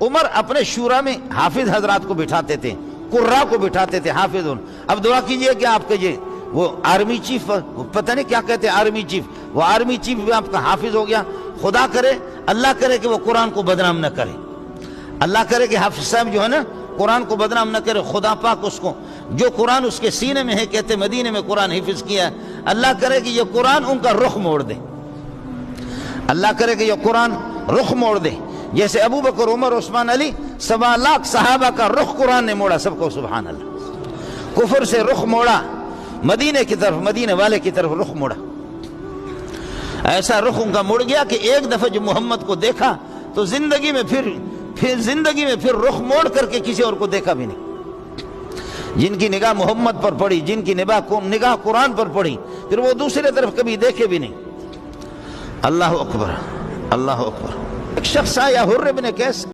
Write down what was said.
عمر اپنے شورا میں حافظ حضرات کو بٹھاتے تھے، قرا کو بٹھاتے تھے، حافظ. اب دعا کیجئے کہ آپ کے وہ آرمی چیف، پتہ نہیں کیا کہتے ہیں آرمی چیف، وہ آرمی چیف بھی آپ کا حافظ ہو گیا. خدا کرے، اللہ کرے کہ وہ قرآن کو بدنام نہ کرے. اللہ کرے کہ حافظ صاحب جو ہے نا قرآن کو بدنام نہ کرے. خدا پاک اس کو، جو قرآن اس کے سینے میں ہے، کہتے مدینے میں قرآن حفظ کیا ہے، اللہ کرے کہ یہ قرآن ان کا رخ موڑ دے. اللہ کرے کہ یہ قرآن رخ موڑ دے. جیسے ابو بکر، عمر، عثمان، علی، 1.25 لاکھ صحابہ کا رخ قرآن نے موڑا. سب کو سبحان اللہ. کفر سے رخ موڑا، مدینے کی طرف، مدینے والے کی طرف رخ موڑا. ایسا رخ ان کا مڑ گیا کہ ایک دفعہ جو محمد کو دیکھا تو زندگی میں پھر رخ موڑ کر کے کسی اور کو دیکھا بھی نہیں. جن کی نگاہ محمد پر پڑی، جن کی نگاہ قرآن پر پڑی، پھر وہ دوسرے طرف کبھی دیکھے بھی نہیں. اللہ اکبر، اللہ اکبر. ایک شخص آیا، حر بن قیس.